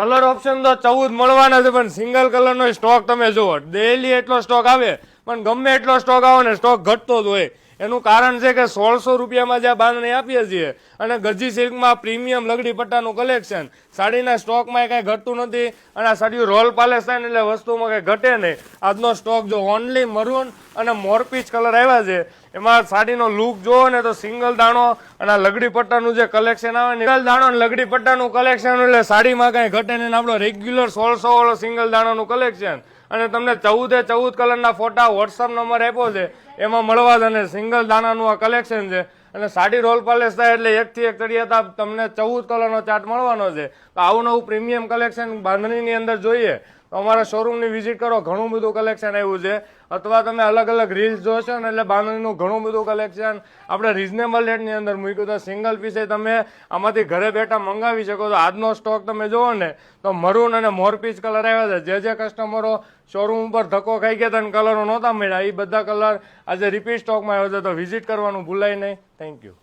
Colour option તો 14 મળવાના છે, પણ સિંગલ કલરનો સ્ટોક તમે જુઓ, ડેઈલી એટલો સ્ટોક આવે, પણ ગમે એટલો સ્ટોક આવે ને સ્ટોક ઘટતો જ હોય. એનું કારણ છે કે 1600 રૂપિયામાં જે બાંધણી આપીએ છીએ અને ગજી સિલ્કમાં પ્રીમિયમ લગડી પટ્ટાનું કલેક્શન, સાડીના સ્ટોકમાં કાંઈ ઘટતું નથી અને આ સાડીઓ રોલ પાલેસ થાય ને એટલે વસ્તુમાં કંઈ ઘટે નહીં. આજનો સ્ટોક જો ઓનલી મરૂન અને મોરપીચ કલર આવ્યા છે, એમાં સાડીનો લુક જોવો ને તો સિંગલ દાણો અને લગડી પટ્ટાનું જે કલેક્શન આવે ને, સિંગલ દાણો અને લગડી પટ્ટાનું કલેક્શન એટલે સાડીમાં કાંઈ ઘટે નહીં. આપણો રેગ્યુલર 1600 વાળો સિંગલ દાણાનું કલેક્શન અને તમને 14 કલરના ફોટા વોટ્સઅપ નંબર આપ્યો છે, એમાં મળવા જ અને સિંગલ દાણાનું આ કલેક્શન છે. અને સાડી રોલ પાલેસ થાય એટલે એકથી એક તળિયા તમને 14 કલરનો ચાર્ટ મળવાનો છે. તો આવું નવું પ્રીમિયમ કલેક્શન બાંધણીની અંદર જોઈએ તો અમારા શોરૂમની વિઝિટ કરો, ઘણું બધું કલેક્શન આવ્યું છે. અથવા તમે અલગ અલગ રીલ્સ જોશો ને એટલે બાંધણીનું ઘણું બધું કલેક્શન આપણે રિઝનેબલ રેટની અંદર મૂક્યું. તો સિંગલ પીસે તમે આમાંથી ઘરે બેઠા મંગાવી શકો છો. આજનો સ્ટોક તમે જુઓ ને તો મરૂન અને મોરપીચ કલર આવ્યા છે. જે કસ્ટમરો શોરૂમ ઉપર ધક્કો ખાઈ ગયા હતા અને કલરો નહોતા મળ્યા, એ બધા કલર આજે રિપીટ સ્ટોકમાં આવ્યો છે. તો વિઝિટ કરવાનું ભૂલાય નહીં. Thank you.